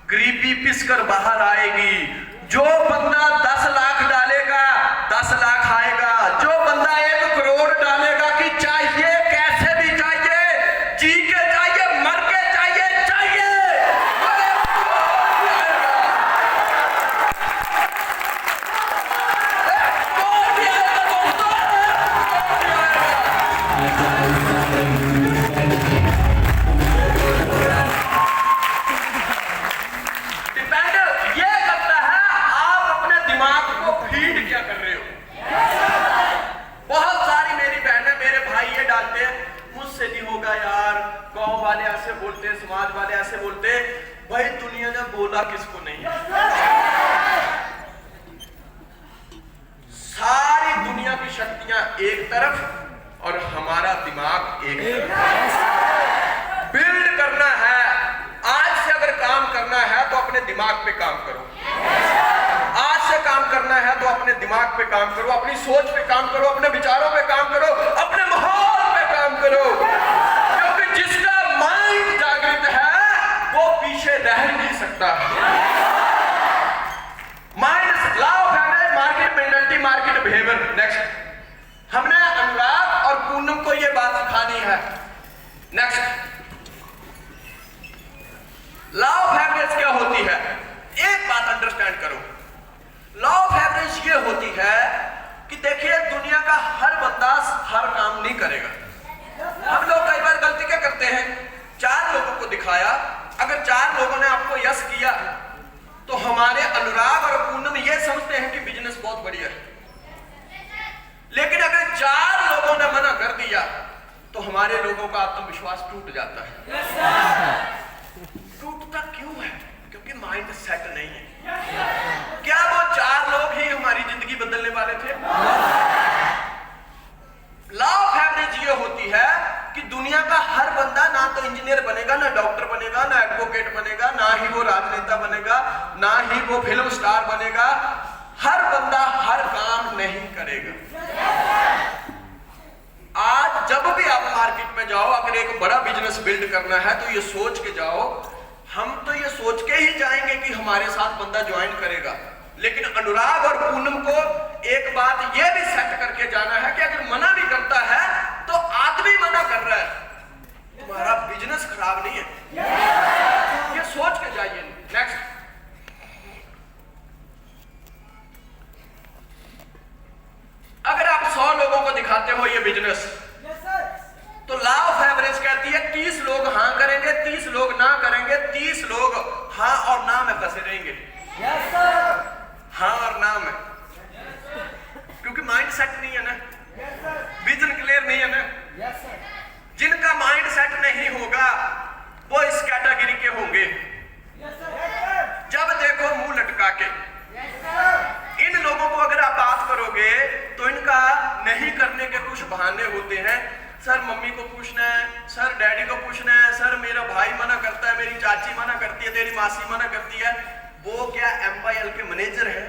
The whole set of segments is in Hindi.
गरीबी पिसकर बाहर आएगी। जो बंदा 10 लाख डालेगा 10 लाख आएगा। जो बंदा 1 करोड़ डालेगा कि चाहिए कैसे भी चाहिए, जी के चाहिए, मर के चाहिए, चाहिए बोलते हैं, समाज वाले ऐसे बोलते हैं। भाई दुनिया ने बोला किसको नहीं है? सारी दुनिया की शक्तियां एक तरफ और हमारा दिमाग एक तरफ। बिल्ड करना है, आज से अगर काम करना है तो अपने दिमाग पे काम करो। आज से काम करना है तो अपने दिमाग पे काम करो, अपनी सोच पे काम करो, अपने विचारों पे काम करो, अपने माहौल पे काम करो। क्योंकि जिसका माइंड जागृत है वो पीछे रह नहीं सकता। Mind law of average, market mentality, market behaviour. Next, हमने अनुराग और पूनम को ये बात सिखानी है। नेक्स्ट, लॉ ऑफ एवरेज क्या होती है? एक बात अंडरस्टैंड करो। लॉ ऑफ एवरेज ये होती है कि देखिए दुनिया का हर बंदा हर काम नहीं करेगा। हम लोग कई बार गलती क्या करते हैं, 4 लोगों को दिखाया, अगर 4 लोगों ने आपको यस किया तो हमारे अनुराग और पूनम ये समझते हैं कि बिजनेस बहुत बढ़िया है। लेकिन अगर 4 लोगों ने मना कर दिया तो हमारे लोगों का आत्मविश्वास टूट जाता है। टूटता क्यों है? क्योंकि माइंड सेट नहीं है। क्या वो 4 लोग ही हमारी जिंदगी बदलने वाले थे? लॉ ऑफ एवरेज ये होती है कि दुनिया का हर बंदा ना तो इंजीनियर बनेगा, ना डॉक्टर बनेगा, ना एडवोकेट बनेगा, ना ही वो राजनेता बनेगा, ना ही वो फिल्म स्टार बनेगा। हर बंदा हर काम नहीं करेगा। आज जब भी आप मार्केट में जाओ, अगर एक बड़ा बिजनेस बिल्ड करना है तो ये सोच के जाओ, हम तो ये सोच के ही जाएंगे कि हमारे साथ बंदा ज्वाइन करेगा। लेकिन अनुराग और पूनम को एक बात ये भी सेट करके जाना है कि अगर मना भी करता है तो आदमी मना कर रहा है, तुम्हारा बिजनेस खराब नहीं है। ये सोच के जाइए। नेक्स्ट, अगर आप 100 लोगों को दिखाते हो ये बिजनेस, तो लॉ ऑफ एवरेज कहती है 30 लोग हाँ करेंगे, 30 लोग ना करेंगे, 30 लोग हाँ और ना में फंसे रहेंगे। हाँ और ना में, क्योंकि माइंड सेट नहीं है ना, विजन क्लियर नहीं है ना। जिनका माइंड सेट नहीं होगा वो इस कैटेगरी के होंगे। जब देखो मुंह लटका के। इन लोगों को अगर आप बात करोगे तो इनका नहीं करने के कुछ बहाने होते हैं। सर मम्मी को पूछना है, सर डैडी को पूछना है, सर मेरा भाई मना करता है, मेरी चाची मना करती है, तेरी मासी मना करती है। वो क्या MYL के मैनेजर है?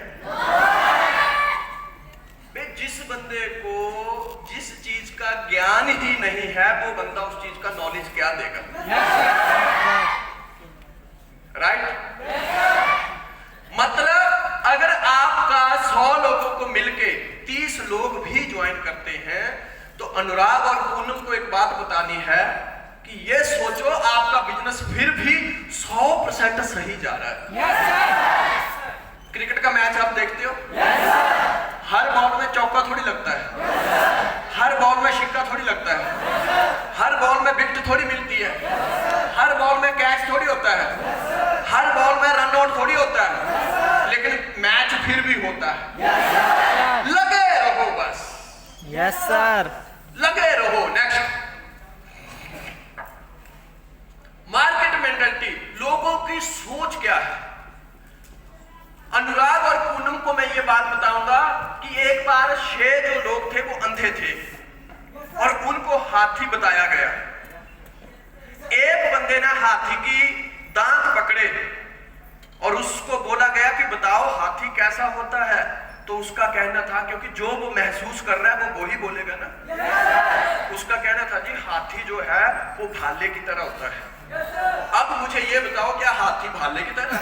जिस बंदे को जिस चीज का ज्ञान ही नहीं है वो बंदा उस चीज का नॉलेज क्या देगा? राइट? मतलब अगर आपका 100 लोगों को मिलके 30 लोग भी ज्वाइन करते हैं तो अनुराग और पूनम को एक बात बतानी है कि ये सोचो आपका बिजनेस फिर भी 100% सही जा रहा है। क्रिकेट का मैच आप देखते हो, हर बॉल में चौका थोड़ी लगता है, हर बॉल में सिक्का थोड़ी लगता है, हर बॉल में विकेट थोड़ी मिलती है, हर बॉल में कैच थोड़ी होता है, हर बॉल में रन आउट थोड़ी होता है, लेकिन मैच फिर भी होता है। लगे रहो बस। यस सर, लगे रहो। नेक्स्ट, मार्केट मेंटालिटी, लोगों की सोच क्या है? अनुराग और पूनम को मैं ये बात बताऊंगा कि एक बार 6 जो लोग थे वो अंधे थे और उनको हाथी बताया गया। एक बंदे ने हाथी की दांत पकड़े और उसको बोला गया कि बताओ हाथी कैसा होता है, तो उसका कहना था, क्योंकि जो वो महसूस कर रहा है वो ही बोलेगा ना, उसका कहना था जी हाथी जो है वो भाले की तरह होता है। अब मुझे ये बताओ, क्या हाथी भाले की तरह?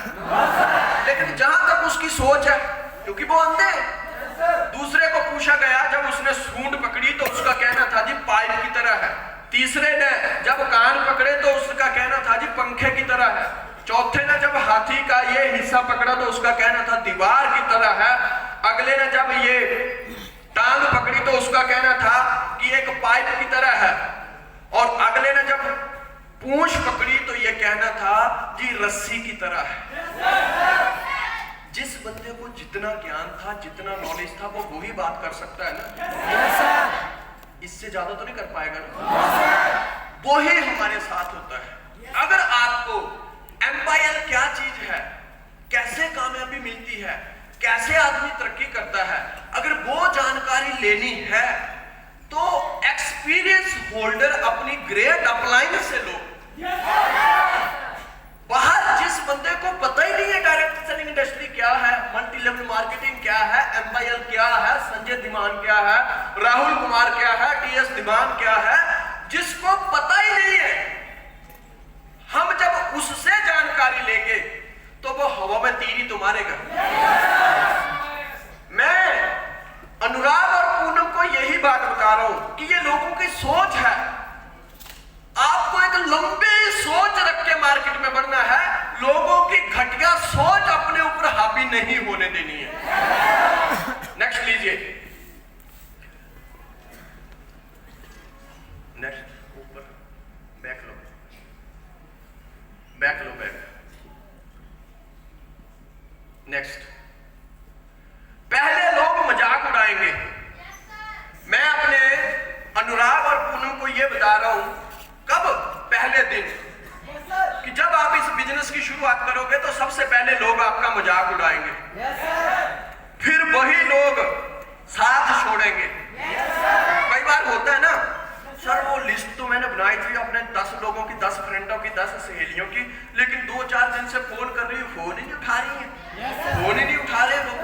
लेकिन जहां तक उसकी सोच है, क्योंकि वो अंधे। दूसरे को पूछा गया, जब उसने सूंड पकड़ी तो उसका कहना था जी पाइप की तरह है। तीसरे ने जब कान पकड़े तो उसका कहना था जी पंखे की तरह है। चौथे ने जब हाथी का ये हिस्सा पकड़ा तो उसका कहना था दीवार की तरह है। अगले ने जब ये टांग पकड़ी तो उसका कहना था कि एक पाइप की तरह है। और अगले ने जब पूंछ पकड़ी तो ये कहना था जी रस्सी की तरह है। जिस बंदे को जितना ज्ञान था, जितना नॉलेज था, वो वही बात कर सकता है ना। इससे ज्यादा तो नहीं कर पाएगा ना। वो ही हमारे साथ होता है। अगर आपको एम्पायर क्या चीज है, कैसे कामयाबी मिलती है, कैसे आदमी तरक्की करता है, अगर वो जानकारी लेनी है तो एक्सपीरियंस होल्डर अपनी ग्रेड अपलाइन से लो। बाहर जिस बंदे को पता ही नहीं है डायरेक्ट सेलिंग इंडस्ट्री क्या है, मल्टी लेवल मार्केटिंग क्या है, एमआईएल क्या है, संजय धीमान क्या है, राहुल कुमार क्या है, टीएस धीमान क्या है, जिसको पता ही नहीं है, हम जब उससे जानकारी लेंगे तो वो हवा में तीर तो मारेगा। मैं अनुराग और पूनम को यही बात बता रहा हूं कि ये लोगों की सोच है। आपको एक लंबी सोच रख के मार्केट में बढ़ना है। लोगों की घटिया सोच अपने ऊपर हावी नहीं होने देनी है। नेक्स्ट लीजिए, नेक्स्ट ऊपर बैक लो, बैक लो, बैक। नेक्स्ट, पहले लोग मजाक उड़ाएंगे। मैं अपने अनुराग और पूनम को यह बता रहा हूं, कब? पहले दिन कि जब आप इस बिजनेस की शुरुआत करोगे तो सबसे पहले लोग आपका मजाक उड़ाएंगे। फिर वही लोग साथ छोड़ेंगे। कई बार होता है ना, सर वो लिस्ट तो मैंने बनाई थी अपने 10 लोगों की, 10 फ्रेंडों की, 10 सहेलियों की, लेकिन 2-4 दिन से फोन कर रही हूँ, फोन ही नहीं उठा रही है, फोन ही नहीं उठा रहे लोग।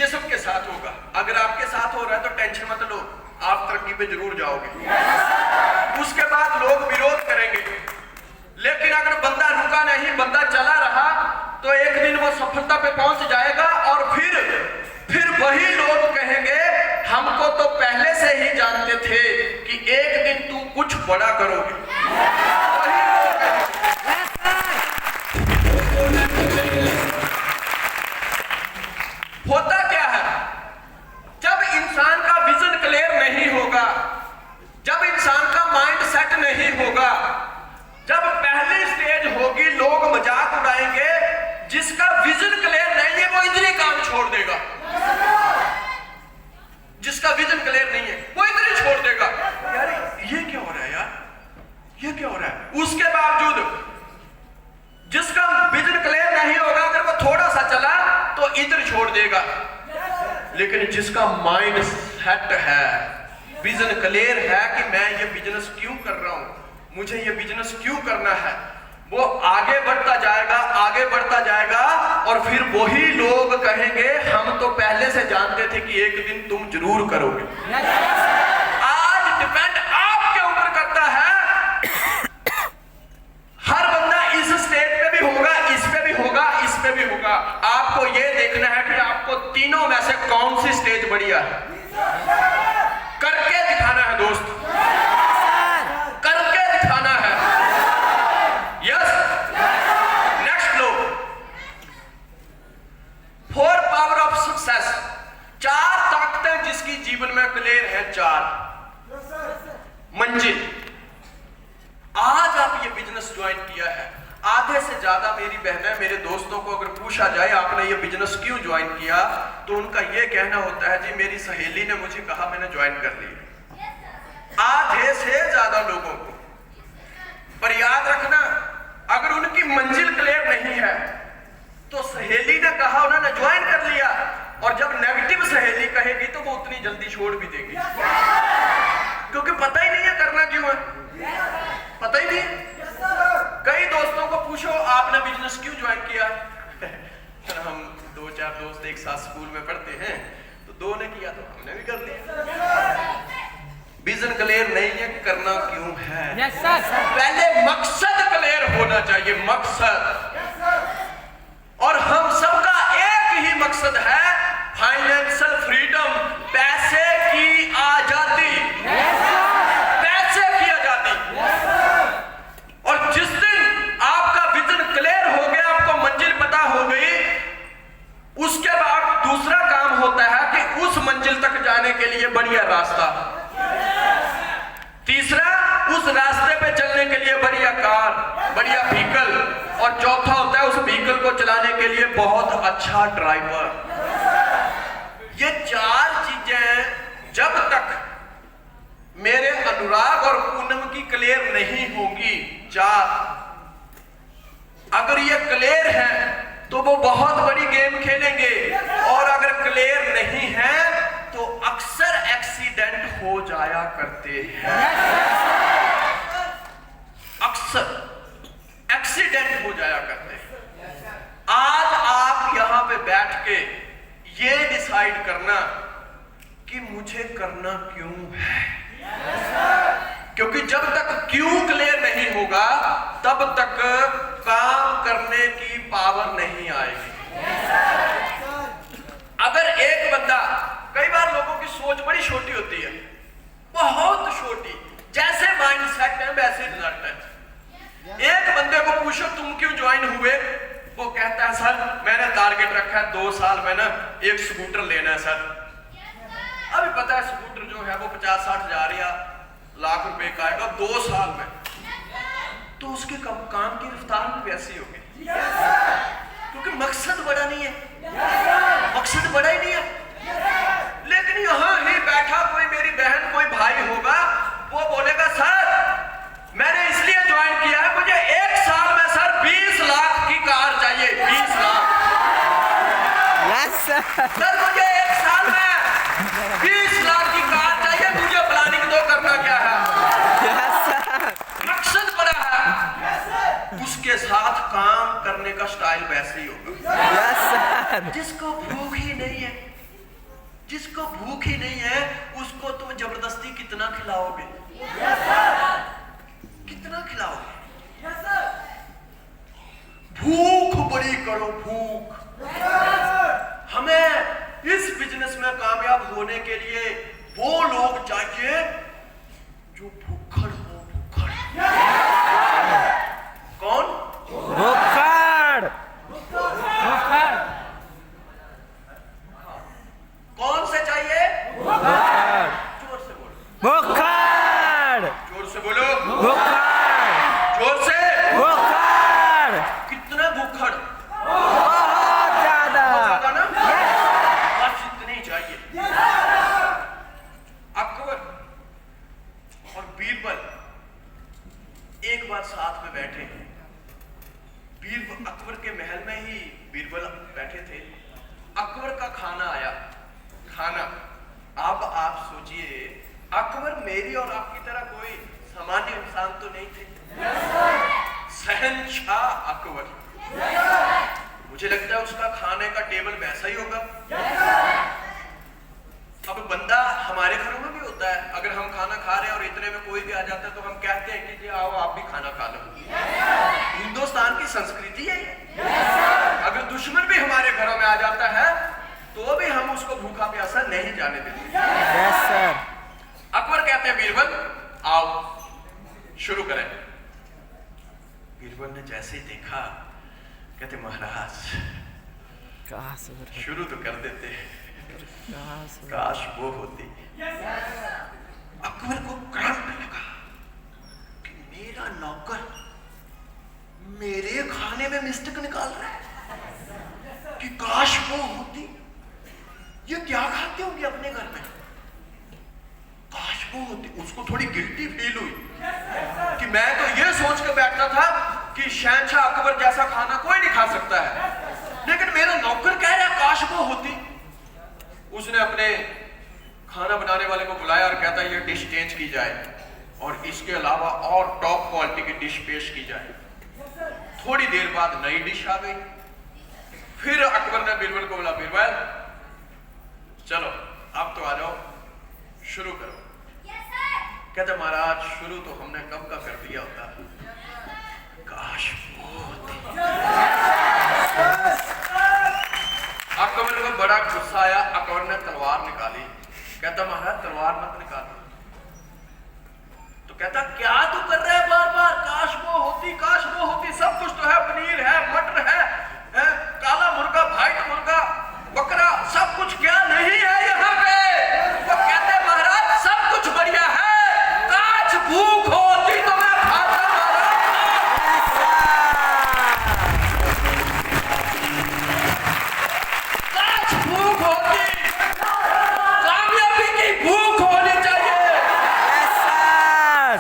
ये सबके साथ होगा। अगर आपके साथ हो रहा है तो टेंशन मत लो, आप तरक्की पे जरूर जाओगे। उसके बाद लोग विरोध करेंगे, लेकिन अगर बंदा रुका नहीं, बंदा चला रहा, तो एक दिन वो सफलता पे पहुंच जाएगा। और फिर वही लोग कहेंगे हमको तो पहले से ही जानते थे कि एक दिन तू कुछ बड़ा करोगे। वही लोग होता क्या है, जब इंसान का विजन क्लियर नहीं होगा, जब इंसान का माइंड सेट नहीं होगा, जब पहली स्टेज होगी लोग मजाक उड़ाएंगे। जिसका विजन क्लियर नहीं है वो इधर ही काम छोड़ देगा। जिसका विजन क्लियर नहीं है वो इधर ही छोड़ देगा। यार ये क्या हो रहा है, यार ये क्या हो रहा है। उसके बावजूद जिसका विजन क्लियर नहीं होगा, अगर वो थोड़ा सा चला तो इधर छोड़ देगा। लेकिन जिसका माइंड सेट है, विजन क्लियर है कि मैं ये बिजनेस क्यों कर रहा हूं, मुझे ये बिजनेस क्यों करना है, वो आगे बढ़ता जाएगा, आगे बढ़ता जाएगा। और फिर वही लोग कहेंगे हम तो पहले से जानते थे कि एक दिन तुम जरूर करोगे। आज डिपेंड आपके ऊपर करता है। हर बंदा इस स्टेज पे भी होगा, इस पे भी होगा, इस पे भी होगा। आपको ये देखना है कि आपको तीनों में से कौन सी स्टेज बढ़िया है। करके दिखाना है दोस्त, करके दिखाना है। Yes, next low, 4 power of success. 4 ताकतें जिसकी जीवन में क्लियर है, 4 मंजिल। आज आप ये बिजनेस ज्वाइन किया है, आधे से ज्यादा मेरी बहनें, मेरे दोस्तों को अगर पूछा जाए आपने ये बिजनेस क्यों ज्वाइन किया, तो उनका ये कहना होता है जी मेरी सहेली ने मुझे कहा मैंने ज्वाइन कर लिया। आधे से ज्यादा लोगों को। पर याद रखना, अगर उनकी मंजिल क्लियर नहीं है तो सहेली ने कहा उन्होंने ज्वाइन कर लिया, और जब नेगेटिव सहेली कहेगी तो वो उतनी जल्दी छोड़ भी देगी, क्योंकि पता ही नहीं है करना क्यों है, पता ही नहीं। कई दोस्तों को पूछो आपने बिजनेस क्यों ज्वाइन किया। हम 2-4 दोस्त एक साथ स्कूल में पढ़ते हैं, तो 2 ने किया तो हमने भी कर लिया। विजन क्लियर नहीं है, करना क्यों है। Yes sir. पहले मकसद क्लियर होना चाहिए, मकसद। और हम सबका एक ही मकसद है, फाइनेंशियल फ्रीडम, पैसे की आजादी। पैसे की आजादी। और जिस दिन आपका विजन क्लियर हो गया, आपको मंजिल पता हो गई, उसके बाद दूसरा काम होता है कि उस मंजिल तक जाने के लिए बढ़िया रास्ता, तीसरा उस रास्ते पे चलने के लिए बढ़िया कार, बढ़िया व्हीकल, और चौथा होता है उस व्हीकल को चलाने के लिए बहुत अच्छा ड्राइवर। ये चार चीजें जब तक मेरे अनुराग और पूनम की क्लियर नहीं होगी, चार, अगर ये क्लियर है तो वो बहुत बड़ी गेम खेलेंगे, और अगर क्लियर नहीं है तो अक्सर एक्सीडेंट हो जाया करते हैं। अक्सर एक्सीडेंट हो जाया करते हैं। आज आप यहां पे बैठ के ये डिसाइड करना कि मुझे करना क्यों है, क्योंकि जब तक क्यों क्लियर नहीं होगा तब तक काम करने की पावर नहीं आएगी। अगर एक बंदा, कई बार लोगों की सोच बड़ी छोटी होती है, बहुत छोटी, जैसे माइंड सेट है वैसे रिजल्ट है। एक बंदे को पूछो तुम क्यों ज्वाइन हुए, वो कहता है सर मैंने टारगेट रखा है 2 साल में ना एक स्कूटर लेना है सर। अभी पता है स्कूटर जो है वो 50-60 हजार या लाख रुपए का आएगा 2 साल में, तो उसके काम की रफ्तार भी वैसी होगी, क्योंकि मकसद बड़ा नहीं है, मकसद बड़ा ही नहीं है। लेकिन यहां ही बैठा कोई मेरी बहन, कोई भाई होगा, वो बोलेगा सर मैंने इसलिए ज्वाइन किया है, मुझे 1 साल में सर 20 लाख की कार चाहिए, 20 लाख। यस सर मुझे 1 साल में 20 लाख की कार चाहिए, मुझे प्लानिंग दो, करना क्या है। मकसद बड़ा है, उसके साथ काम करने का स्टाइल वैसे ही होगा। जिसको भूख ही नहीं है, जिसको भूख ही नहीं है, उसको तुम जबरदस्ती कितना खिलाओगे, कितना खिलाओगे। भूख बड़ी करो, भूख। हमें इस बिजनेस में कामयाब होने के लिए वो लोग चाहिए जो भूखड़ हो, भूखड़। कौन? भूखड़। कौन से चाहिए? जोर से बोलो। भूखड़। जोर से बोलो। भूखड़। जोर से। भूखड़। कितना भूखड़? बहुत ज्यादा। बहुत ज्यादा ना? बस इतनी चाहिए। अकबर और बीरबल एक बार साथ में बैठे। अकबर के महल में ही बीरबल बैठे थे। अकबर का खाना आया, खाना। अब आप सोचिए, अकबर मेरी और आपकी तरह कोई सामान्य इंसान तो नहीं थे, शहंशाह अकबर। मुझे लगता है उसका खाने का टेबल वैसा ही होगा। अब बंदा हमारे घरों में भी होता है, अगर हम खाना खा रहे हैं और इतने में कोई भी आ जाता है तो हम कहते हैं कि जी आओ आप भी खाना खा लो। हिंदुस्तान की संस्कृति है ये। अगर दुश्मन भी हमारे घरों में आ जाता है तो भी हम उसको भूखा प्यासा नहीं जाने देते। Yes sir. अकबर कहते हैं बीरबल आओ शुरू करें। बीरबल ने जैसे ही देखा, कहते महाराज शुरू तो कर देते, काश वो होती। अकबर को करंट लगा कि मेरा नौकर मेरे खाने में मिस्टेक निकाल रहा है, कि काश वो होती। ये क्या खाते होंगे अपने घर में, काश वो होती। उसको थोड़ी गिल्टी फील हुई कि मैं तो ये सोच के बैठा था कि शहंशाह अकबर जैसा खाना कोई नहीं खा सकता है, लेकिन मेरा नौकर कह रहा है काश वो होती। उसने अपने खाना बनाने वाले को बुलाया और कहता है ये डिश चेंज की जाए और इसके अलावा और टॉप क्वालिटी की डिश पेश की जाए। थोड़ी देर बाद नई डिश आ गई। फिर अकबर ने बीरबल को बोला बीरबल चलो अब तो आ जाओ, शुरू करो। कहते महाराज शुरू तो हमने कब का कर दिया होता, काश वो होती। अकबर को बड़ा गुस्सा आया, अकबर ने तलवार निकाली। कहता महाराज तलवार मत निकालो। तो कहता क्या तू कर रहा है बार बार, काश वो होती, काश वो होती। सब कुछ तो है, पनीर है, मटर है, काला मुर्गा, व्हाइट मुर्गा, बकरा, सब कुछ क्या नहीं है यहाँ पे। वो कहते महाराज सब कुछ बढ़िया है, काश भूख होती तो मैं खाता महाराज। काश भूख होती, कामयाबी की भूख होनी चाहिए।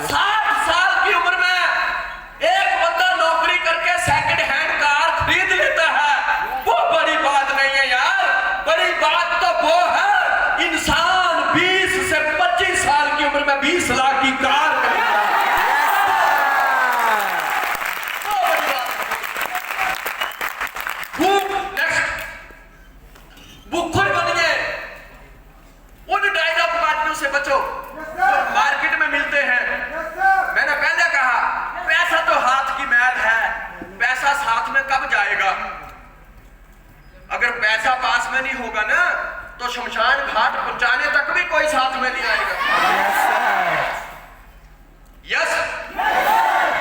60 साल की उम्र में एक बंदा नौकरी करके सेकंड हैंड कार खरीद लेता है, वो बड़ी बात नहीं है यार। बड़ी बात तो वो है इंसान 20 से 25 साल की उम्र में 20 लाख की कार खरीदता है, वो बड़ी बात है। भूख नेक्स्ट, भूखड़ बनिए, उन डायलॉग बातों से बचो जो मार्केट में मिलते हैं। मैंने पहले कहा पैसा तो हाथ की मैल है, पैसा साथ में कब जाएगा। अगर पैसा पास में नहीं होगा ना तो शमशान घाट पहुंचाने तक भी कोई साथ में नहीं आएगा। यस,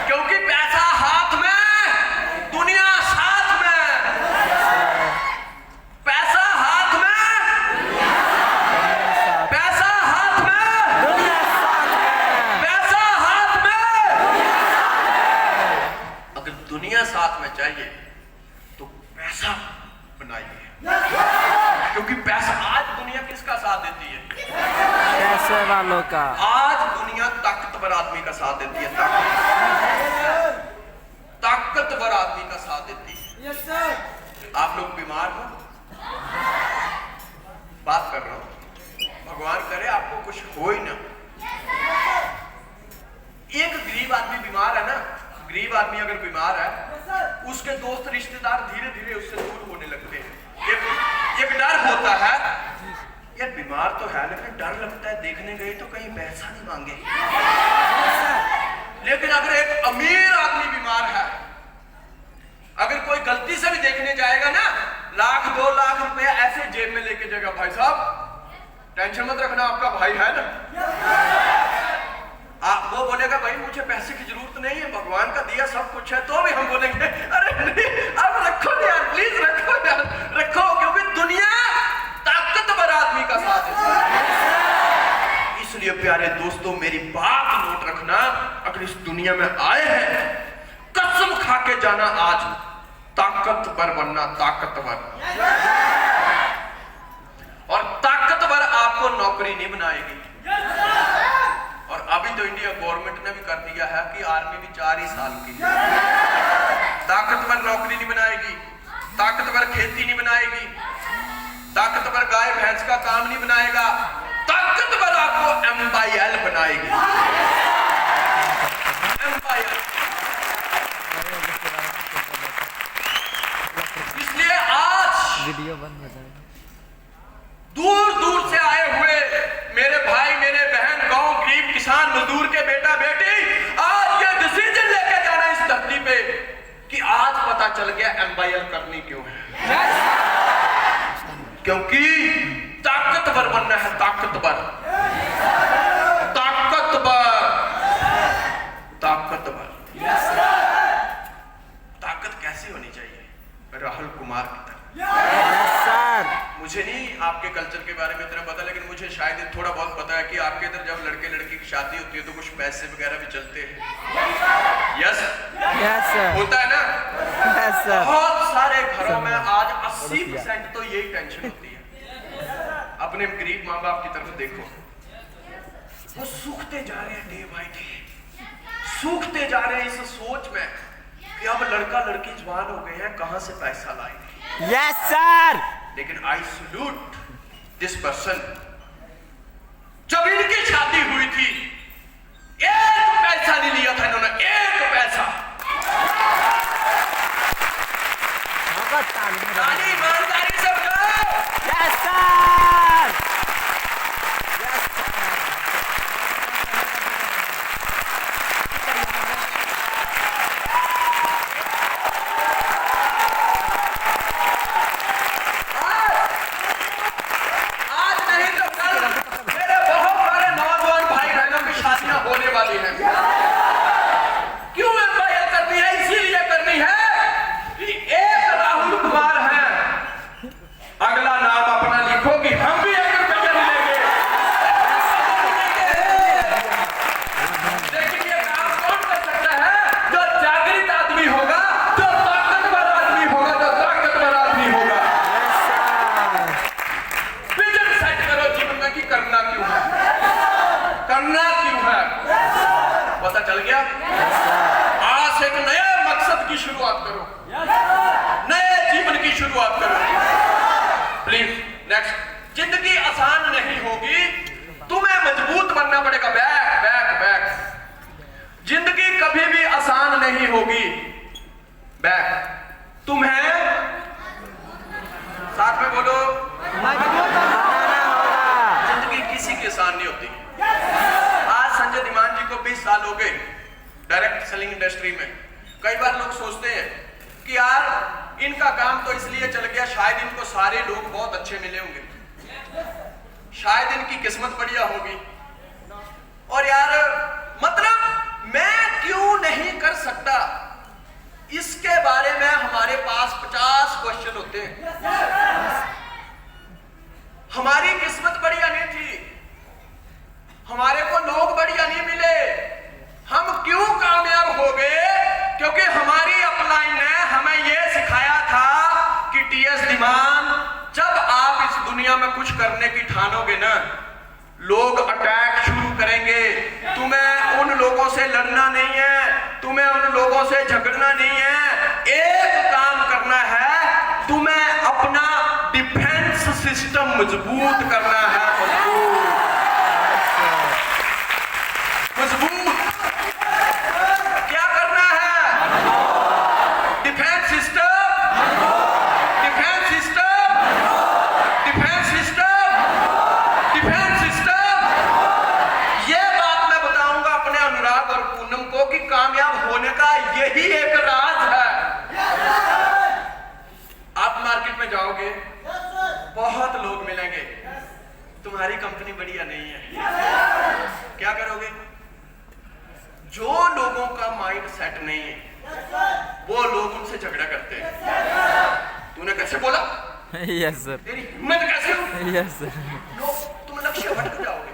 क्योंकि पैसा हाथ में, दुनिया साथ में। पैसा हाथ में, पैसा हाथ में, पैसा हाथ में। अगर दुनिया साथ में चाहिए तो पैसा बनाइए, क्योंकि पैसा आज दुनिया किसका साथ देती है, पैसे वालों का। आज दुनिया ताकतवर आदमी का साथ देती है, ताकतवर आदमी का साथ देती है। आप लोग बीमार हो, बात कर रहा हूं, भगवान करे आपको कुछ हो ही ना। एक गरीब आदमी बीमार है ना, गरीब आदमी अगर बीमार है, उसके दोस्त रिश्तेदार धीरे धीरे उससे दूर होने लगते हैं। एक डर होता है, यार बीमार तो है लेकिन डर लगता है, देखने गए तो कहीं पैसा नहीं मांगे। लेकिन अगर एक अमीर आदमी बीमार है, अगर कोई गलती से भी देखने जाएगा ना, 1-2 लाख रुपए ऐसे जेब में लेके जाएगा, भाई साहब टेंशन मत रखना, आपका भाई है ना। वो बोलेगा भाई मुझे पैसे की जरूरत नहीं है, भगवान का दिया सब कुछ है। तो भी हम बोलेंगे अरे नहीं अब रखो यार, प्लीज रखो यार, रखो, क्योंकि दुनिया ताकतवर आदमी का साथ है। इसलिए प्यारे दोस्तों मेरी बात नोट रखना, अगर इस दुनिया में आए हैं कसम खा के जाना, आज ताकतवर बनना, ताकतवर। और ताकतवर आपको नौकरी नहीं बनाएगी। और अभी तो इंडिया गवर्नमेंट ने भी कर दिया है कि आर्मी भी 4 ही साल की। ताकतवर नौकरी नहीं बनाएगी, ताकतवर खेती नहीं बनाएगी, ताकतवर गाय भैंस का काम नहीं बनाएगा, ताकतवर आपको MYL बनाएगी। MYL। इसलिए आज वीडियो बंद हो जाएगा। दूर दूर से आए हुए मेरे भाई, मेरे बहन, गांव गरीब किसान मजदूर के बेटा बेटी, आज ये डिसीजन लेके जाना इस धरती पे कि आज पता चल गया MYL करनी क्यों है। क्योंकि ताकतवर बनना है, ताकतवर, ताकतवर, ताकतवर। ताकत कैसी होनी चाहिए, राहुल कुमार की तरह। मुझे नहीं आपके कल्चर के बारे में इतना पता, लेकिन मुझे शायद थोड़ा बहुत पता है कि आपके इधर जब लड़के लड़की की शादी होती है तो कुछ पैसे वगैरह भी चलते हैं। यस सर, होता है ना। सर। बहुत सारे घरों में आज 80% तो यही टेंशन होती है। अपने गरीब माँ बाप की तरफ देखो, वो सूखते जा रहे हैं, डे बाय डे सूखते जा रहे हैं इस सोच में कि अब लड़का लड़की जवान हो गए हैं, कहां से पैसा लाएंगे। Yes sir. लेकिन आई सल्यूट दिस पर्सन, जब इनकी शादी हुई थी एक पैसा नहीं लिया था इन्होंने, एक पैसा। ताली ईमानदारी से बजाओ। Yes sir. में बोलो, मजबूत बनाना होगा। जिंदगी किसी की आसान नहीं होती। आज संजय धीमान जी को 20 साल हो गए डायरेक्ट सेलिंग इंडस्ट्री में। कई बार लोग सोचते हैं कि यार इनका काम तो इसलिए चल गया, शायद इनको सारे लोग बहुत अच्छे मिले होंगे, शायद इनकी किस्मत बढ़िया होगी, और यार मतलब मैं क्यों नहीं कर सकता, इसके बारे में हमारे पास 50 क्वेश्चन होते हैं। हमारी किस्मत बढ़िया नहीं थी, हमारे को लोग बढ़िया नहीं मिले, हम क्यों कामयाब हो गए? क्योंकि हमारी अपलाइन ने हमें यह सिखाया था कि टीएस धीमान, जब आप इस दुनिया में कुछ करने की ठानोगे ना, लोग अटैक शुरू करेंगे। तुम्हें उन लोगों से लड़ना नहीं है, तुम्हें उन लोगों से झगड़ना नहीं है, एक काम करना है, तुम्हें अपना डिफेंस सिस्टम मजबूत करना है। मजबूत क्या करना है? Defence system, defence system, defence system, defence system. ये बात मैं बताऊंगा अपने अनुराग और पूनम को कि कामयाब होने का यही एक राज है। आप मार्केट में जाओगे, बहुत लोग मिलेंगे, तुम्हारी कंपनी बढ़िया नहीं है, क्या करोगे? जो लोगों का माइंड सेट नहीं है वो लोग उनसे झगड़ा करते हैं। तूने कैसे बोला? Yes sir. तेरी हिम्मत कैसे हुई? Yes sir. लोग, तुम लक्ष्य भटक जाओगे,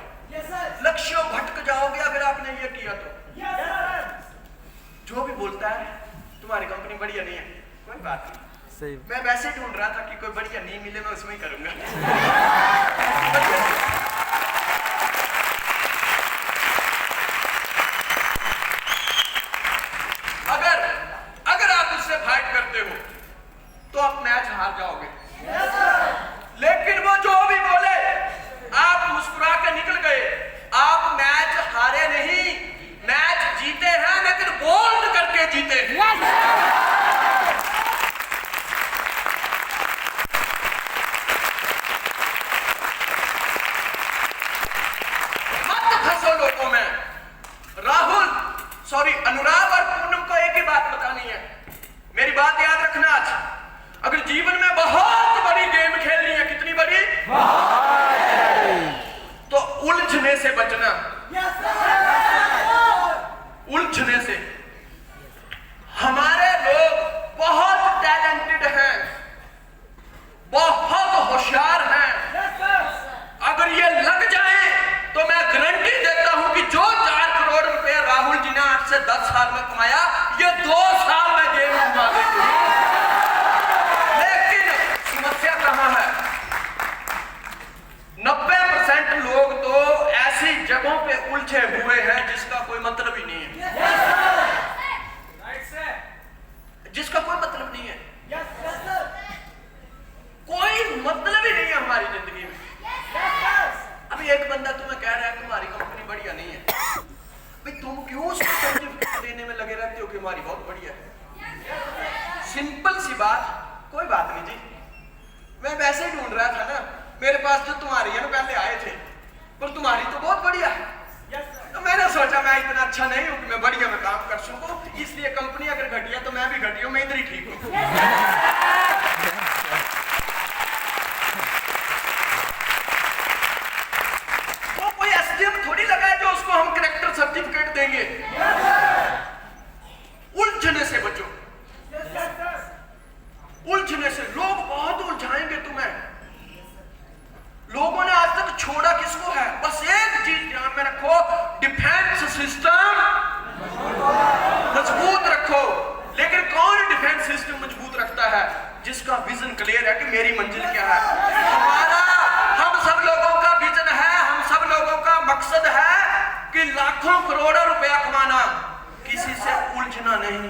लक्ष्य भटक जाओगे अगर आपने ये किया तो। जो भी बोलता है तुम्हारी कंपनी बढ़िया नहीं है, कोई बात नहीं, सही। मैं वैसे ही ढूंढ रहा था कि कोई बढ़िया नहीं मिले, मैं उसमें ही करूंगा। अगर आप उससे फाइट करते हो तो आप मैच हार जाओगे। लेकिन वो जो भी बोले, आप मुस्कुरा के निकल गए, आप मैच हारे नहीं, मैच जीते हैं, लेकिन बोल्ड करके जीते हैं। मत फंसो लोगों में। राहुल, सॉरी, अनुराग और पूनम को एक ही बात बतानी है, मेरी बात याद रखना। आज अगर जीवन में बहुत बड़ी गेम खेलनी है, कितनी बड़ी? तो उलझने से बचना, उलझने से। हमारे लोग बहुत टैलेंटेड हैं, बहुत होशियार हैं, अगर ये लग जाए तो मैं गारंटी देता हूं कि जो 4 करोड़ रुपए राहुल जी ने 8 से 10 साल में कमाया, ये 2 साल में गेम घुमा देंगे। लेकिन समस्या कहां है? 90% लोग तो ऐसी जगहों पे उलझे हुए हैं जिसका कोई मतलब ही नहीं है, जिसका कोई मतलब नहीं है, कोई मतलब ही नहीं है हमारी जिंदगी में। अभी एक बंदा तुम्हें कह रहा है तुम्हारी कंपनी बढ़िया नहीं है, भाई तुम क्यों उसको सर्टिफिकेट देने में लगे रहते हो कि हमारी बहुत बढ़िया है? सिंपल सी बात, कोई बात नहीं जी, मैं वैसे ही ढूंढ रहा था ना, मेरे पास जो तुम्हारी है ना पहले आए थे, पर तुम्हारी तो बहुत बढ़िया है, तो मैंने सोचा मैं इतना अच्छा नहीं हूं कि मैं बढ़िया में काम कर सकूं, इसलिए कंपनी अगर घटिया तो मैं भी घटिया, मैं इधर ही ठीक हूं। थोड़ी लगा है जो उसको हम कैरेक्टर सर्टिफिकेट देंगे। उलझने से बचो, उलझने से। लोग बहुत उलझाएंगे तुम्हें। लोगों ने आज तक छोड़ा किसको है? बस एक चीज ध्यान में रखो, डिफेंस सिस्टम मजबूत रखो। लेकिन कौन डिफेंस सिस्टम मजबूत रखता है? जिसका विजन क्लियर है कि मेरी मंजिल क्या है। हमारा, हम सब लोगों का विजन है, हम सब लोगों का मकसद है कि लाखों करोड़ों रुपया कमाना, किसी से उलझना नहीं।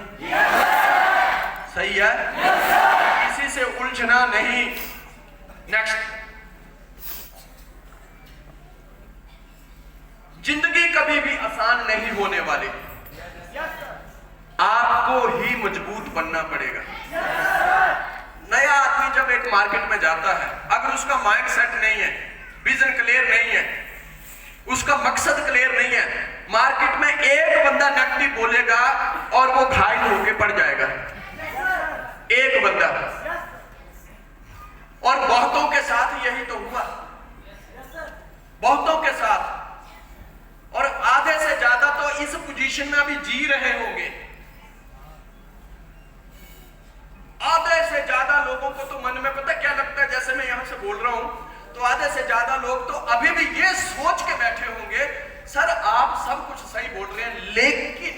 सही है? किसी से उलझना नहीं। नेक्स्ट, जिंदगी कभी भी आसान नहीं होने वाली, आपको ही मजबूत बनना पड़ेगा। नया आदमी जब एक मार्केट में जाता है, अगर उसका माइंड सेट नहीं है, विजन क्लियर नहीं है, उसका मकसद क्लियर नहीं है, मार्केट में एक बंदा नेगेटिव बोलेगा और वो घायल होके पड़ जाएगा, एक बंदा। और बहुतों के साथ यही तो हुआ, बहुतों के साथ। और आधे से ज्यादा तो इस पोजीशन में अभी जी रहे होंगे। आधे से ज्यादा लोगों को तो मन में पता क्या लगता है, जैसे मैं यहां से बोल रहा हूं तो आधे से ज्यादा लोग तो अभी भी ये सोच के बैठे होंगे, सर आप सब कुछ सही बोल रहे हैं, लेकिन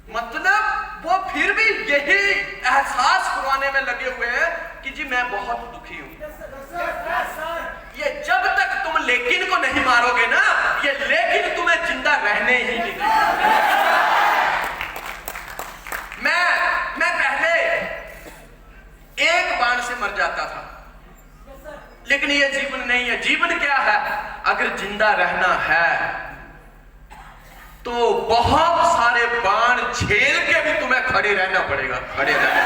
मतलब वो फिर भी यही एहसास करवाने में लगे हुए हैं कि जी मैं बहुत दुखी हूं। ये जब तक तुम लेकिन को नहीं मारोगे ना, ये लेकिन तुम्हें जिंदा रहने ही नहीं देगा। मैं पहले एक बाण से मर जाता था, लेकिन ये जीवन नहीं है। जीवन क्या है? अगर जिंदा रहना है तो बहुत सारे बाण झेल के भी तुम्हें खड़े रहना पड़ेगा, खड़े रहना,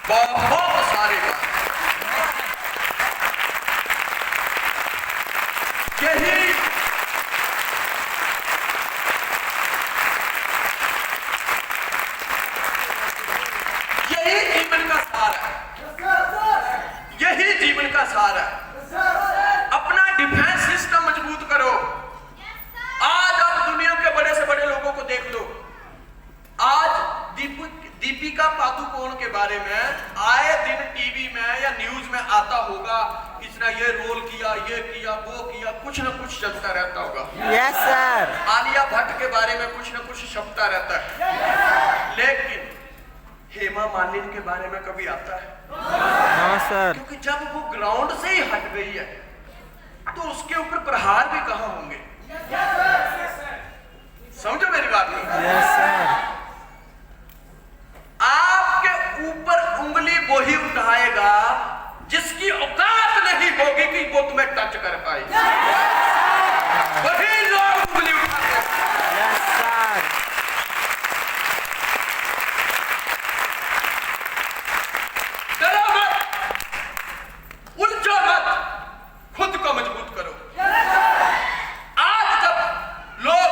बहुत सारे बाण। यही जीवन का सार है, यही जीवन का सार है। अपना डिफेंस सिस्टम मजबूत करो। आज आप दुनिया के बड़े से बड़े लोगों को देख लो। आज दीपिका पादुकोण के बारे में आए दिन टीवी में या न्यूज में आता होगा, इसने ये रोल किया, ये किया, वो किया, कुछ ना कुछ चलता रहता होगा। Yes sir. आलिया भट्ट के बारे में कुछ ना कुछ छपता रहता है, लेकिन हेमा मालिनी के बारे में कभी आता है? हाँ सर। क्योंकि जब वो ग्राउंड से ही हट गई है तो उसके ऊपर प्रहार भी कहां होंगे? समझो मेरी बात नहीं? Yes sir. आपके ऊपर उंगली वो ही उठाएगा जिसकी औकात नहीं होगी कि वो तुम्हें टच कर पाए, वही लोग उंगली उठाते हैं। Yes sir. डरो मत, उलझो मत, खुद को मजबूत करो। आज जब लोग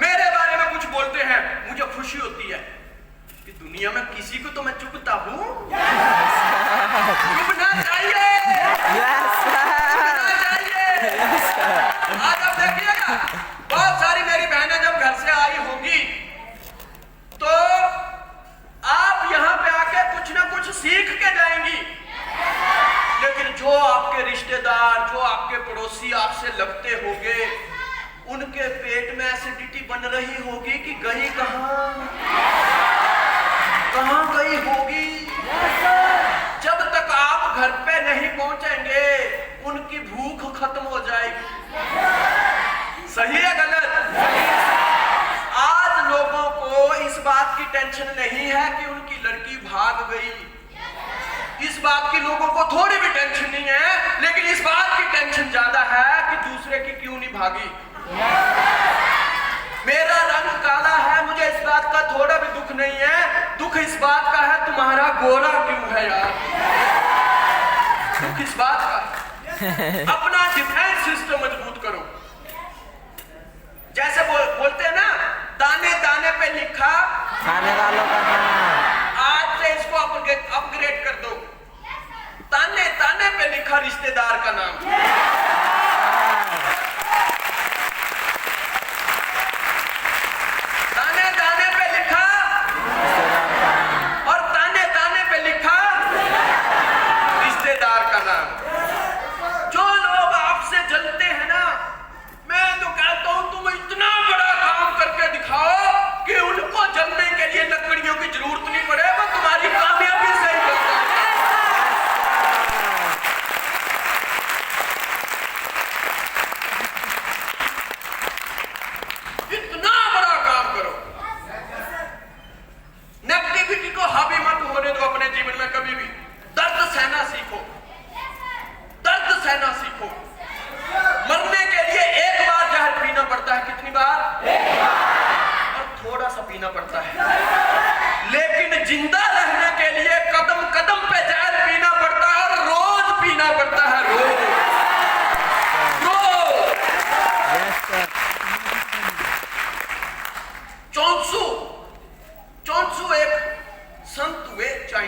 मेरे बारे में कुछ बोलते हैं, मुझे खुशी होती है कि दुनिया में किसी को तो मैं चुभता हूं। चुभना चाहिए, यस चुभना सर। चाहिए। आज आप देखिएगा, बहुत सारी मेरी बहनें जब घर से आई होंगी तो आप यहां पे आके कुछ ना कुछ सीख के जाएंगी, लेकिन जो आपके रिश्तेदार, जो आपके पड़ोसी आपसे लगते होंगे, उनके पेट में एसिडिटी बन रही होगी कि गई कहां गई होगी। जब तक आप घर पे नहीं पहुंचेंगे उनकी भूख खत्म हो जाएगी। सही है गलत? आज लोगों को इस बात की टेंशन नहीं है कि उनकी लड़की भाग गई, इस बात की लोगों को थोड़ी भी टेंशन नहीं है, लेकिन इस बात की टेंशन ज्यादा है कि दूसरे की क्यों नहीं भागी। मेरा रंग काला है, मुझे इस बात का थोड़ा भी दुख नहीं है, दुख इस बात का है तुम्हारा गोरा क्यों है यार, दुख इस बात का। अपना डिफेंस सिस्टम मजबूत करो। जैसे बोलते हैं ना, दाने दाने पे लिखा खाने वालों का नाम। आज से इसको अपग्रेड कर दो, ताने ताने पे लिखा रिश्तेदार का नाम। ताने ताने पे लिखा और ताने ताने पे लिखा रिश्तेदार का नाम। जो लोग आपसे जलते हैं ना, मैं तो कहता हूं तुम इतना बड़ा काम करके दिखाओ कि उनको जलने के लिए लकड़ियों की जरूरत नहीं पड़े, वो तुम्हारी कामयाबी से ही जलता है। इतना बड़ा काम करो। नेगेटिविटी को हावी मत होने दो अपने जीवन में कभी भी। दर्द सहना सीखो, दर्द सहना सीखो। मरने के लिए एक बार जहर पीना पड़ता है, कितनी बार? एक बार। और थोड़ा सा पीना पड़ता है, लेकिन जिंदा रहने के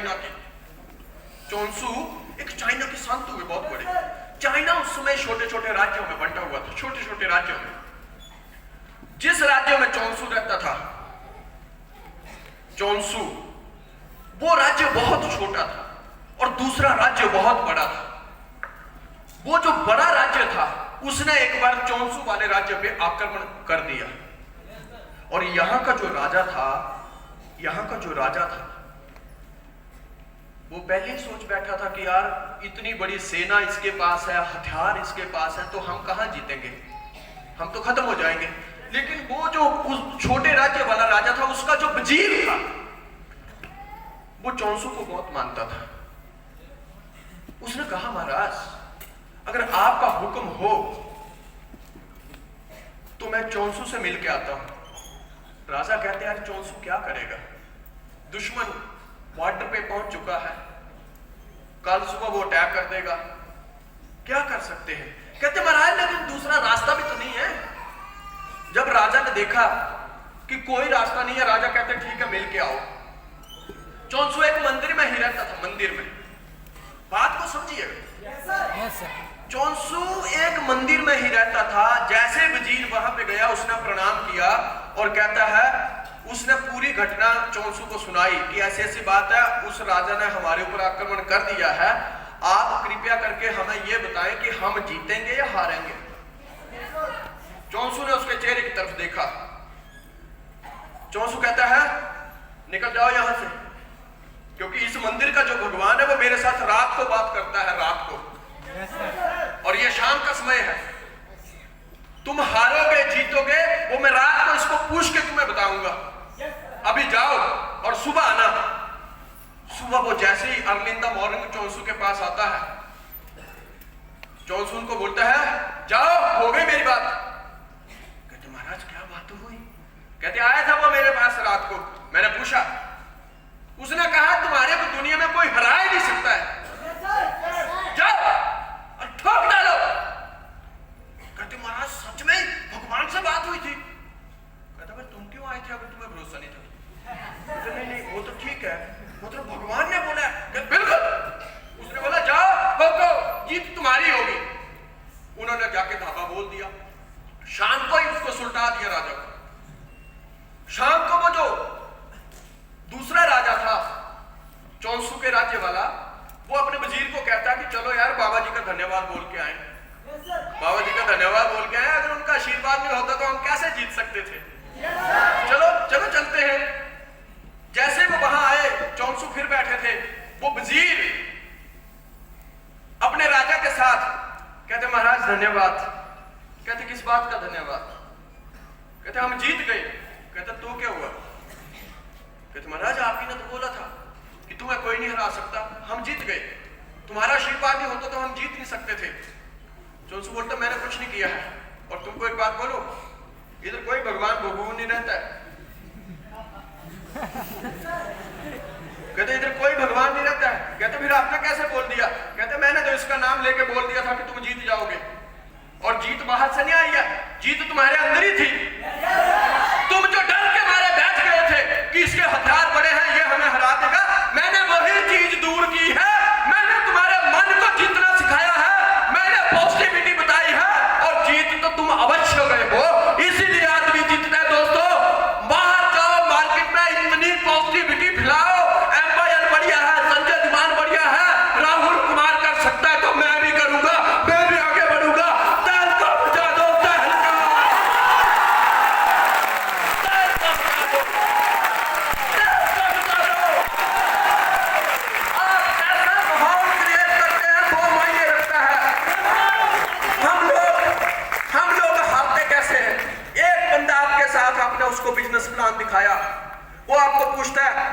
चाइना के। चोंसू एक चाइना के संत हुए बहुत बड़े। चाइना उस समय छोटे छोटे राज्यों में बंटा हुआ था, छोटे छोटे राज्यों में। जिस राज्य में चोंसू रहता था, चोंसू, वो राज्य बहुत छोटा था और दूसरा राज्य बहुत बड़ा था। वो जो बड़ा राज्य था उसने एक बार चोंसू वाले राज्य पे आक्रमण कर दिया और यहां का जो राजा था वो पहले ही सोच बैठा था कि यार इतनी बड़ी सेना इसके पास है, हथियार इसके पास है, तो हम कहां जीतेंगे, हम तो खत्म हो जाएंगे। लेकिन वो जो उस छोटे राज्य वाला राजा था, उसका जो वजीर था, वो चोंसू को बहुत मानता था। उसने कहा महाराज अगर आपका हुक्म हो तो मैं चोंसू से मिल के आता हूं। राजा कहते हैं यार चोंसू क्या करेगा, दुश्मन बॉर्डर पे पहुंच चुका है, कल सुबह वो अटैक कर देगा, क्या कर सकते हैं। कहते महाराज लेकिन दूसरा रास्ता भी तो नहीं है। जब राजा ने देखा कि कोई रास्ता नहीं है, राजा कहते ठीक है मिल के आओ। चोंसू एक मंदिर में ही रहता था, मंदिर में, बात को समझिएगा। चोंसू एक मंदिर में ही रहता था। जैसे वजीर वहां पे गया उसने प्रणाम किया और कहता है, उसने पूरी घटना चोंसू को सुनाई कि ऐसी ऐसी बात है, उस राजा ने हमारे ऊपर आक्रमण कर दिया है, आप कृपया करके हमें यह बताएं कि हम जीतेंगे या हारेंगे। चोंसू ने उसके चेहरे की तरफ देखा। चोंसू कहता है निकल जाओ यहां से, क्योंकि इस मंदिर का जो भगवान है वो मेरे साथ रात को बात करता है, रात को, और ये शाम का समय है। तुम हारोगे जीतोगे वो मैं रात को इसको पूछ के तुम्हें बताऊंगा। अभी जाओ और सुबह आना। सुबह वो जैसे ही अर्ली इन द मॉर्निंग चोंसू के पास आता है, चोंसू उनको बोलता है जाओ हो गई मेरी बात। कहते महाराज क्या बात हुई। कहते आया था वो मेरे पास रात को, मैंने पूछा, उसने कहा तुम्हारे को दुनिया में कोई हरा ही नहीं सकता है, जाओ और ठोक डालो। कहते महाराज सच में भगवान से बात हुई थी। कहता भाई तुम क्यों आए थे, अगर तुम्हें भरोसा नहीं था। नहीं नहीं वो तो ठीक है, मतलब भगवान ने बोला है। बिल्कुल। उसने बोला जाओ ठोको, जीत तुम्हारी होगी। उन्होंने जाके धागा बोल दिया। शाम को ही उसको सुलटा दिया राजा को। शाम को वो जो दूसरा राजा था चोंसू के राज्य वाला, वो अपने वजीर को कहता कि चलो यार बाबा जी का धन्यवाद बोल के आए, बाबा जी का धन्यवाद बोल के आए, अगर उनका आशीर्वाद नहीं होता तो हम कैसे जीत सकते थे। चलो चलो चलते हैं। जैसे वो वहां आए, चोंसू फिर बैठे थे, वो वजीर अपने राजा के साथ कहते महाराज धन्यवाद। कहते किस बात का धन्यवाद। कहते हम जीत गए। कहते तो क्या हुआ। कहते महाराज आप ही ने तो बोला था कि तुम्हें कोई नहीं हरा सकता, हम जीत गए, तुम्हारा आशीर्वाद नहीं होता तो हम जीत नहीं सकते थे। चोंसू बोलता मैंने कुछ नहीं किया है, और तुमको एक बात बोलो, इधर कोई भगवान भगवान नहीं रहता है। कहते इधर कोई भगवान नहीं रहता है। कहते फिर आपने कैसे बोल दिया। कहते मैंने तो इसका नाम लेके बोल दिया था कि तुम जीत जाओगे, और जीत बाहर से नहीं आई है, जीत तुम्हारे अंदर ही थी। तुम जो डर के मारे बैठ गए थे कि इसके हथियार बड़े हैं, ये हमें हरा देगा, मैंने वही चीज दूर की है। मैंने तुम्हारे मन को जीतना सिखाया है, मैंने पॉजिटिविटी बताई है, और जीत तो तुम अवश्य गए हो। इसीलिए आदमी जीतता है। दोस्तों बाहर जाओ, मार्केट में इतनी पॉजिटिविटी फैलाओ, एम्पायर बढ़िया है, संजय दीवान बढ़िया है, राहुल कुमार कर सकता है तो मैं भी करूंगा, मैं भी आगे बढ़ूंगा। उसको बिजनेस प्लान दिखाया, वो आपको पूछता है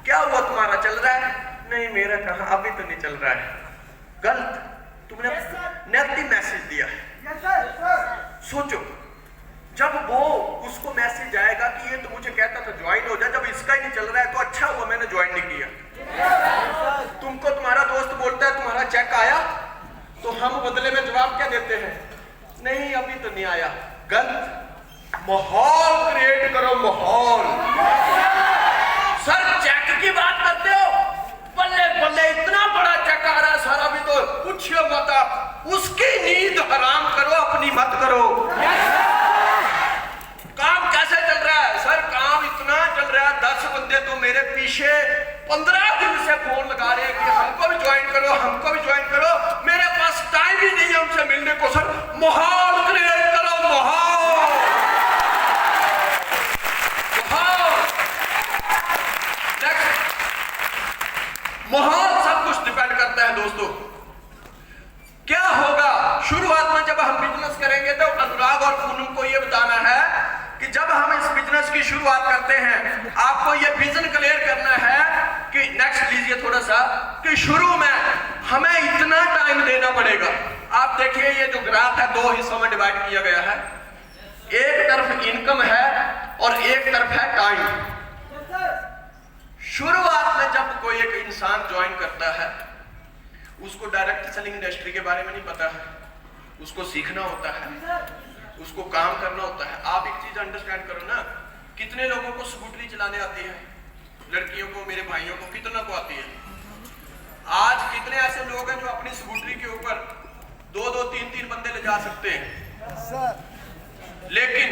क्या हुआ तुम्हारा चल रहा है। नहीं मेरा कहा अभी तो नहीं चल रहा है। गलत, तुमने नेगेटिव मैसेज दिया है। सोचो जब वो उसको मैसेज आएगा कि ये तो मुझे कहता था ज्वाइन हो जाए, जब इसका ही नहीं चल रहा है तो अच्छा हुआ मैंने ज्वाइन नहीं किया। तुमको तुम्हारा दोस्त बोलता है तुम्हारा चेक आया, तो हम बदले में जवाब क्या देते हैं, नहीं अभी तो नहीं आया। गलत, माहौल क्रिएट करो, माहौल। सर चेक की बात करते हो, 15 दिन से फोन लगा रहे हैं कि हमको भी ज्वाइन करो, हमको भी ज्वाइन करो। मेरे पास टाइम ही नहीं है उनसे मिलने को। सर माहौल क्रिएट करो, माहौल। माहौल सब कुछ डिपेंड करता है दोस्तों। क्या होगा शुरुआत में जब हम बिजनेस करेंगे तो अनुराग और पूनम को यह बताना है कि जब हम इस बिजनेस की शुरुआत करते हैं आपको यह विजन क्लियर करना है कि नेक्स्ट लीजिए थोड़ा सा, कि शुरू में हमें इतना टाइम देना पड़ेगा। आप देखिए ये जो ग्राफ है 2 हिस्सों में डिवाइड किया गया है। एक तरफ इनकम है और एक तरफ है टाइम। शुरुआत में जब कोई एक इंसान ज्वाइन करता है उसको डायरेक्ट सेलिंग इंडस्ट्री के बारे में नहीं पता है, उसको सीखना होता है, उसको काम करना होता है। आप एक चीज अंडरस्टैंड करो ना, कितने लोगों को स्कूटरी चलाने आती है? लड़कियों को, मेरे भाइयों को, कितना को आती है? आज कितने ऐसे लोग हैं जो अपनी स्कूटरी के ऊपर 2-2, 3-3 बंदे ले जा सकते हैं? लेकिन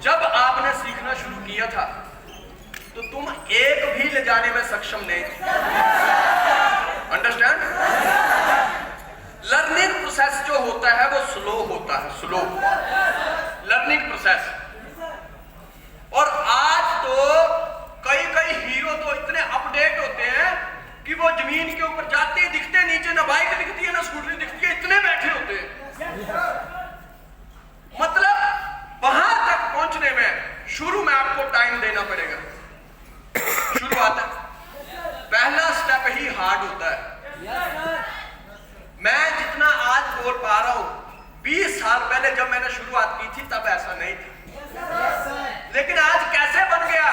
जब आपने सीखना शुरू किया था तो तुम एक भी ले जाने में सक्षम नहीं थे। अंडरस्टैंड? लर्निंग प्रोसेस जो होता है वो स्लो होता है, स्लो लर्निंग प्रोसेस। और आज तो कई हीरो तो इतने अपडेट होते हैं कि वो जमीन के ऊपर जाते ही दिखते, नीचे ना बाइक दिखती है ना स्कूटरी दिखती है, इतने बैठे होते हैं। मतलब वहां तक पहुंचने में शुरू में आपको टाइम देना पड़ेगा। शुरुआत है, पहला स्टेप ही हार्ड होता है। मैं जितना आज बोल पा रहा हूं 20 साल पहले जब मैंने शुरुआत की थी तब ऐसा नहीं था। लेकिन आज कैसे बन गया?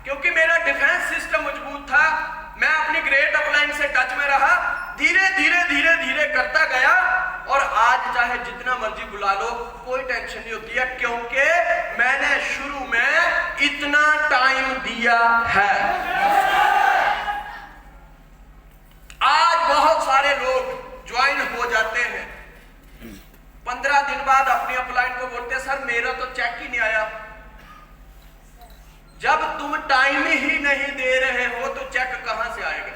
क्योंकि मेरा डिफेंस सिस्टम मजबूत था, मैं अपनी ग्रेट अपलाइन से टच में रहा, धीरे धीरे करता गया और आज चाहे जितना मर्जी बुला लो कोई टेंशन नहीं होती है, क्योंकि मैंने शुरू में इतना टाइम दिया है। आज बहुत सारे लोग ज्वाइन हो जाते हैं, 15 दिन बाद अपनी अपलाइन को बोलते हैं सर मेरा तो चेक ही नहीं आया। जब तुम टाइम ही नहीं दे रहे हो तो चेक कहां से आएगा?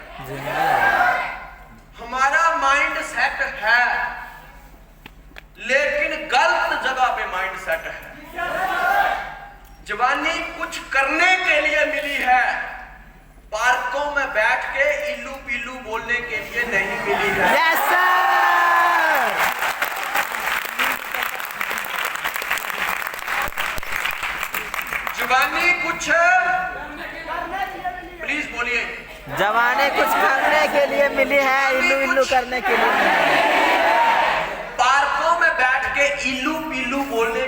हमारा माइंड सेट है लेकिन गलत जगह पे माइंड सेट है। जवानी कुछ करने के लिए मिली है, पार्कों में बैठ के इल्लू पिल्लू बोलने के लिए नहीं मिली है। Yes, sir! जवानी कुछ प्लीज बोलिए, जवानी कुछ करने के लिए मिली है, इल्लू इल्लू करने के लिए। पार्कों में बैठ के इल्लू पिल्लू बोलने